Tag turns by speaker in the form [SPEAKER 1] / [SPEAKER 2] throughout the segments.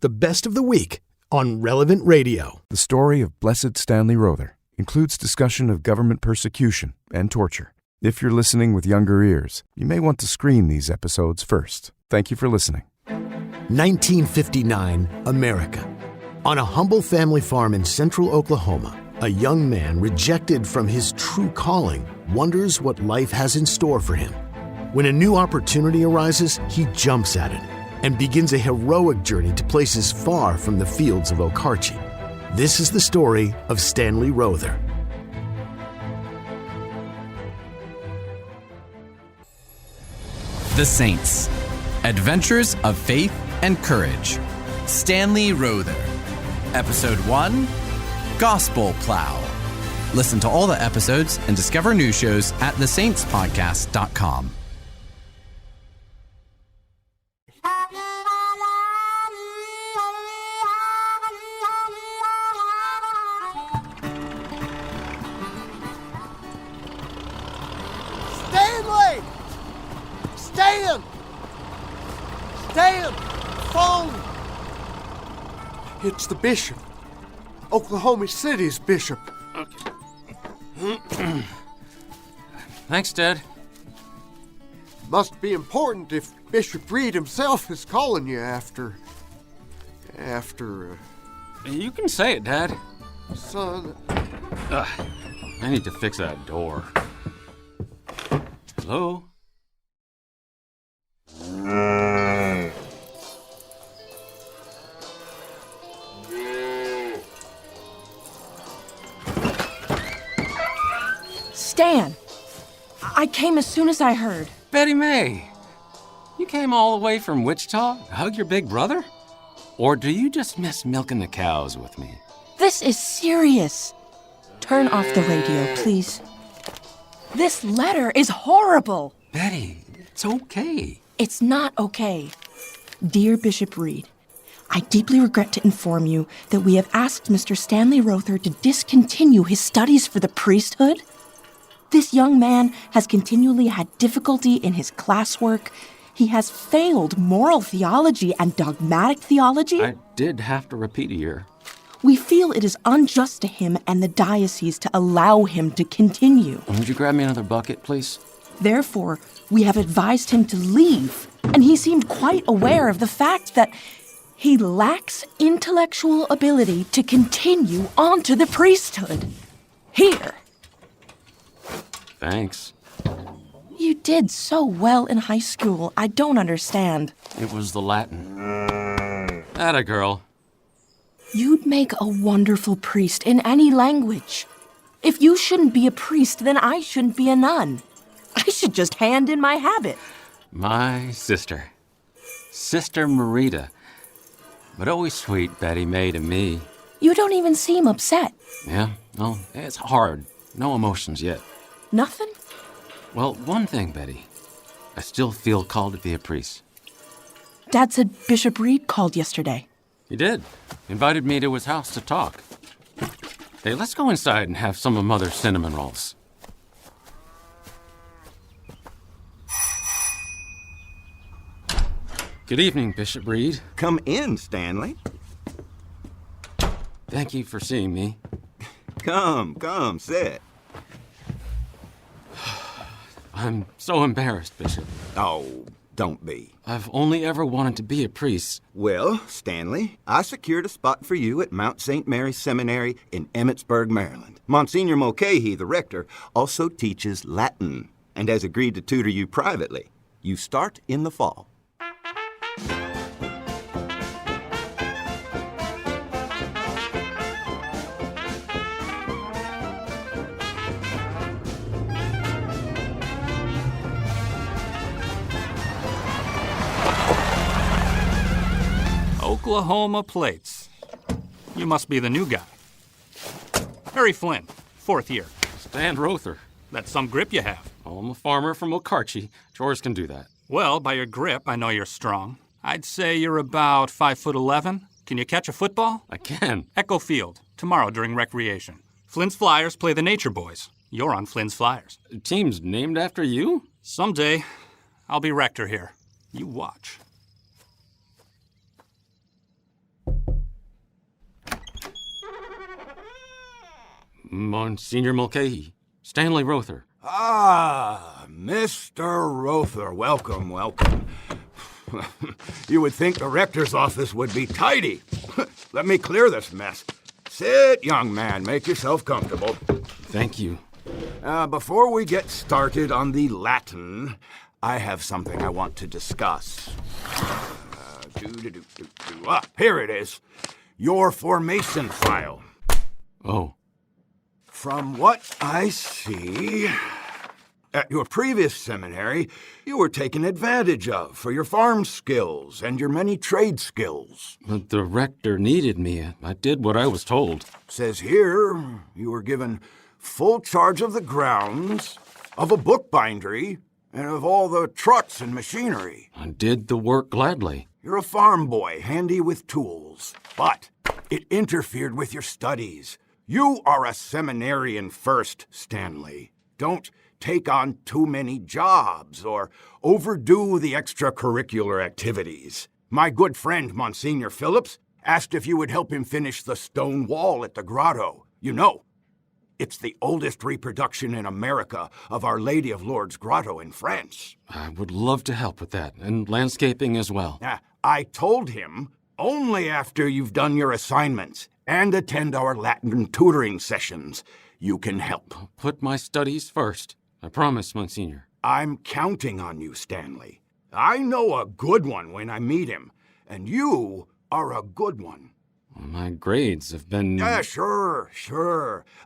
[SPEAKER 1] the best of the week on Relevant Radio.
[SPEAKER 2] The story of Blessed Stanley Rother includes discussion of government persecution and torture. If you're listening with younger ears, you may want to screen these episodes first. Thank you for listening.
[SPEAKER 1] 1959, America. On a humble family farm in central Oklahoma, a young man rejected from his true calling wonders what life has in store for him. When a new opportunity arises, he jumps at it and begins a heroic journey to places far from the fields of Okarche. This is the story of Stanley Rother.
[SPEAKER 3] The Saints. Adventures of Faith and Courage. Stanley Rother. Episode 1, Gospel Plow. Listen to all the episodes and discover new shows at thesaintspodcast.com.
[SPEAKER 4] Stanley! Stan! Phone! It's the bishop. Oklahoma City's bishop.
[SPEAKER 5] Okay. Thanks, Dad.
[SPEAKER 4] Must be important if Bishop Reed himself is calling you after...
[SPEAKER 5] You can say it, Dad.
[SPEAKER 4] Son...
[SPEAKER 5] I need to fix that door. Hello?
[SPEAKER 6] Stan, I came as soon as I heard.
[SPEAKER 5] Betty May, you came all the way from Wichita to hug your big brother? Or do you just miss milking the cows with me?
[SPEAKER 6] This is serious. Turn off the radio, please. This letter is horrible.
[SPEAKER 5] Betty, it's okay.
[SPEAKER 6] It's not okay. Dear Bishop Reed, I deeply regret to inform you that we have asked Mr. Stanley Rother to discontinue his studies for the priesthood. This young man has continually had difficulty in his classwork. He has failed moral theology and dogmatic theology.
[SPEAKER 5] I did have to repeat a year.
[SPEAKER 6] We feel it is unjust to him and the diocese to allow him to continue.
[SPEAKER 5] Would you grab me another bucket, please?
[SPEAKER 6] Therefore, we have advised him to leave, and he seemed quite aware of the fact that he lacks intellectual ability to continue on to the priesthood. Here.
[SPEAKER 5] Thanks.
[SPEAKER 6] You did so well in high school. I don't understand.
[SPEAKER 5] It was the Latin. Atta girl.
[SPEAKER 6] You'd make a wonderful priest in any language. If you shouldn't be a priest, then I shouldn't be a nun. I should just hand in my habit.
[SPEAKER 5] My sister. Sister Marita. But always sweet Betty May to me.
[SPEAKER 6] You don't even seem upset.
[SPEAKER 5] Yeah, well, it's hard. No emotions yet.
[SPEAKER 6] Nothing?
[SPEAKER 5] Well, one thing, Betty. I still feel called to be a priest.
[SPEAKER 6] Dad said Bishop Reed called yesterday.
[SPEAKER 5] He did. Invited me to his house to talk. Hey, let's go inside and have some of Mother's cinnamon rolls. Good evening, Bishop Reed.
[SPEAKER 7] Come in, Stanley.
[SPEAKER 5] Thank you for seeing me.
[SPEAKER 7] Come, sit.
[SPEAKER 5] I'm so embarrassed, Bishop.
[SPEAKER 7] Oh, don't be.
[SPEAKER 5] I've only ever wanted to be a priest.
[SPEAKER 7] Well, Stanley, I secured a spot for you at Mount St. Mary's Seminary in Emmitsburg, Maryland. Monsignor Mulcahy, the rector, also teaches Latin and has agreed to tutor you privately. You start in the fall.
[SPEAKER 8] Oklahoma plates. You must be the new guy. Harry Flynn, 4th year.
[SPEAKER 5] Stan Rother.
[SPEAKER 8] That's some grip you have.
[SPEAKER 5] Oh, I'm a farmer from Okarche. Chores can do that.
[SPEAKER 8] Well, by your grip, I know you're strong. I'd say you're about 5'11". Can you catch a football?
[SPEAKER 5] I can.
[SPEAKER 8] Echo Field, tomorrow during recreation. Flynn's Flyers play the Nature Boys. You're on Flynn's Flyers.
[SPEAKER 5] The team's named after you?
[SPEAKER 8] Someday, I'll be rector here. You watch.
[SPEAKER 5] Monsignor Mulcahy. Stanley Rother.
[SPEAKER 7] Ah, Mr. Rother, welcome, welcome. You would think the rector's office would be tidy. Let me clear this mess. Sit, young man. Make yourself comfortable.
[SPEAKER 5] Thank you.
[SPEAKER 7] Before we get started on the Latin, I have something I want to discuss. Here it is. Your formation file.
[SPEAKER 5] Oh.
[SPEAKER 7] From what I see, at your previous seminary, you were taken advantage of for your farm skills and your many trade skills.
[SPEAKER 5] But the rector needed me. I did what I was told.
[SPEAKER 7] Says here, you were given full charge of the grounds, of a bookbindery, and of all the trucks and machinery.
[SPEAKER 5] I did the work gladly.
[SPEAKER 7] You're a farm boy, handy with tools, but it interfered with your studies. You are a seminarian first, Stanley. Don't take on too many jobs or overdo the extracurricular activities. My good friend, Monsignor Phillips, asked if you would help him finish the stone wall at the grotto. You know, it's the oldest reproduction in America of Our Lady of Lourdes Grotto in France.
[SPEAKER 5] I would love to help with that, and landscaping as well.
[SPEAKER 7] I told him only after you've done your assignments and attend our Latin tutoring sessions you can help.
[SPEAKER 5] I'll put my studies first. I promise, Monsignor.
[SPEAKER 7] I'm counting on you, Stanley. I know a good one when I meet him, and you are a good one.
[SPEAKER 5] My grades have been...
[SPEAKER 7] Yeah, sure.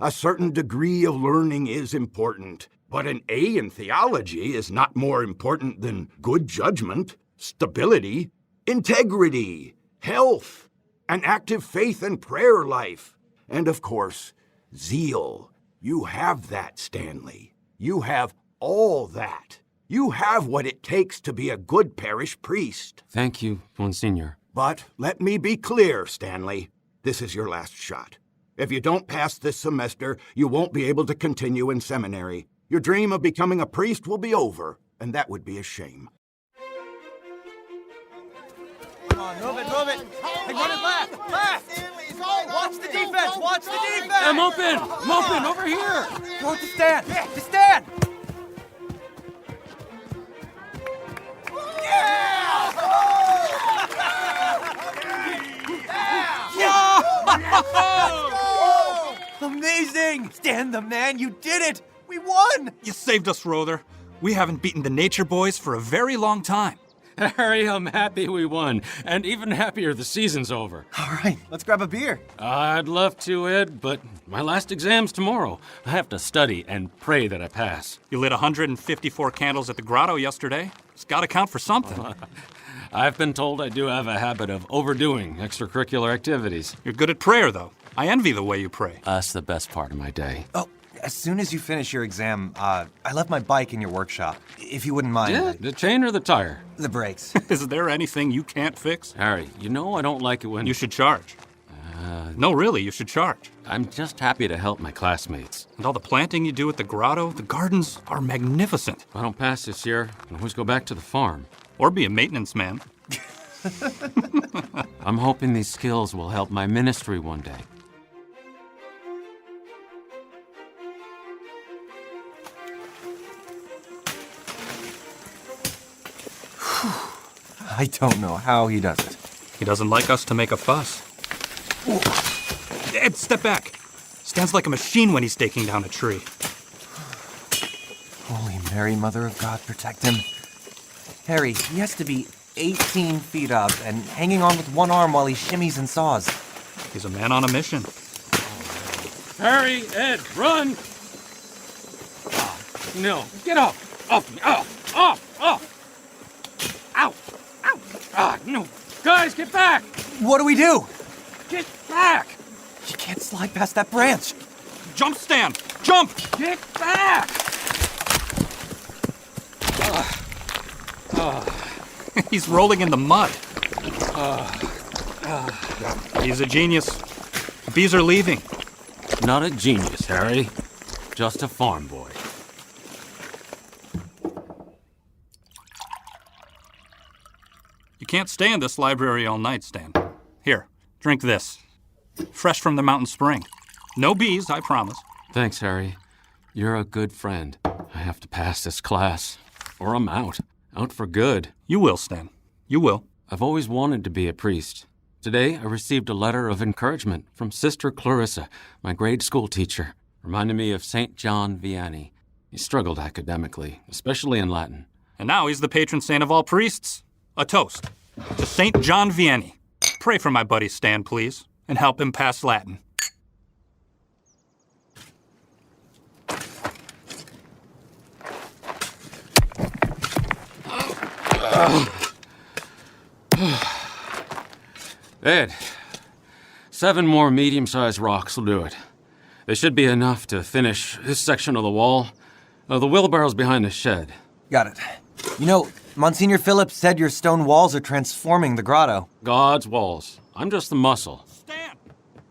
[SPEAKER 7] A certain degree of learning is important, but an A in theology is not more important than good judgment, stability, integrity, health, an active faith and prayer life, and of course, zeal. You have that, Stanley. You have all that. You have what it takes to be a good parish priest.
[SPEAKER 5] Thank you, Monsignor.
[SPEAKER 7] But let me be clear, Stanley. This is your last shot. If you don't pass this semester, you won't be able to continue in seminary. Your dream of becoming a priest will be over, and that would be a shame.
[SPEAKER 9] Come on, move it. Hey, run it left. Watch the defense.
[SPEAKER 5] I'm open, over here.
[SPEAKER 9] Throw it to Stan. Amazing! Stan the man, you did it! We won!
[SPEAKER 8] You saved us, Rother. We haven't beaten the Nature Boys for a very long time.
[SPEAKER 5] Harry, I'm happy we won, and even happier the season's over.
[SPEAKER 9] All right, let's grab a beer.
[SPEAKER 5] I'd love to, Ed, but my last exam's tomorrow. I have to study and pray that I pass.
[SPEAKER 8] You lit 154 candles at the grotto yesterday. It's got to count for something.
[SPEAKER 5] I've been told I do have a habit of overdoing extracurricular activities.
[SPEAKER 8] You're good at prayer, though. I envy the way you pray.
[SPEAKER 5] That's the best part of my day.
[SPEAKER 9] Oh, as soon as you finish your exam, I left my bike in your workshop. If you wouldn't mind.
[SPEAKER 5] Yeah, the chain or the tire?
[SPEAKER 9] The brakes.
[SPEAKER 8] Is there anything you can't fix?
[SPEAKER 5] Harry, you know I don't like it when...
[SPEAKER 8] You should charge. No, really, you should charge.
[SPEAKER 5] I'm just happy to help my classmates.
[SPEAKER 8] And all the planting you do at the grotto, the gardens are magnificent.
[SPEAKER 5] If I don't pass this year, I can always go back to the farm.
[SPEAKER 8] Or be a maintenance man.
[SPEAKER 5] I'm hoping these skills will help my ministry one day.
[SPEAKER 9] I don't know how he does it.
[SPEAKER 8] He doesn't like us to make a fuss. Ed, step back. Stands like a machine when he's taking down a tree.
[SPEAKER 9] Holy Mary, Mother of God, protect him. Harry, he has to be 18 feet up and hanging on with one arm while he shimmies and saws.
[SPEAKER 8] He's a man on a mission.
[SPEAKER 5] Harry, Ed, run! No, get off! Off me! Off! Ow! No! Guys, get back!
[SPEAKER 9] What do?
[SPEAKER 5] Get back!
[SPEAKER 9] You can't slide past that branch.
[SPEAKER 8] Jump, Stan! Jump!
[SPEAKER 5] Get back!
[SPEAKER 8] He's rolling in the mud. He's a genius. Bees are leaving.
[SPEAKER 5] Not a genius, Harry. Just a farm boy.
[SPEAKER 8] You can't stay in this library all night, Stan. Here, drink this. Fresh from the mountain spring. No bees, I promise.
[SPEAKER 5] Thanks, Harry. You're a good friend. I have to pass this class, or I'm out. Out for good.
[SPEAKER 8] You will, Stan. You will.
[SPEAKER 5] I've always wanted to be a priest. Today, I received a letter of encouragement from Sister Clarissa, my grade school teacher, reminding me of St. John Vianney. He struggled academically, especially in Latin.
[SPEAKER 8] And now he's the patron saint of all priests. A toast to St. John Vianney. Pray for my buddy Stan, please, and help him pass Latin.
[SPEAKER 5] Ed, 7 more medium-sized rocks will do it. They should be enough to finish this section of the wall. The wheelbarrow's behind the shed.
[SPEAKER 9] Got it. You know, Monsignor Phillips said your stone walls are transforming the grotto.
[SPEAKER 5] God's walls. I'm just the muscle.
[SPEAKER 8] Stan!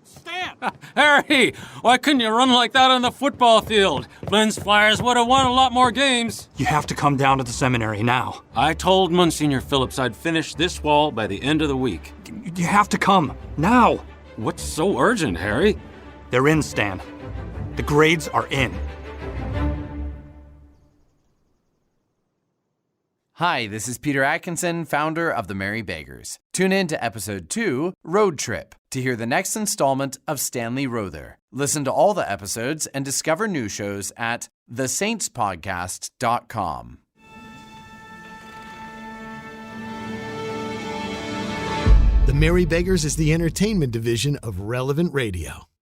[SPEAKER 8] Stan!
[SPEAKER 5] Harry, why couldn't you run like that on the football field? Flynn's Flyers would have won a lot more games.
[SPEAKER 8] You have to come down to the seminary now.
[SPEAKER 5] I told Monsignor Phillips I'd finish this wall by the end of the week.
[SPEAKER 8] You have to come. Now!
[SPEAKER 5] What's so urgent, Harry?
[SPEAKER 8] They're in, Stan. The grades are in.
[SPEAKER 3] Hi, this is Peter Atkinson, founder of the Merry Beggars. Tune in to episode 2, Road Trip, to hear the next installment of Stanley Rother. Listen to all the episodes and discover new shows at thesaintspodcast.com.
[SPEAKER 1] The Merry Beggars is the entertainment division of Relevant Radio.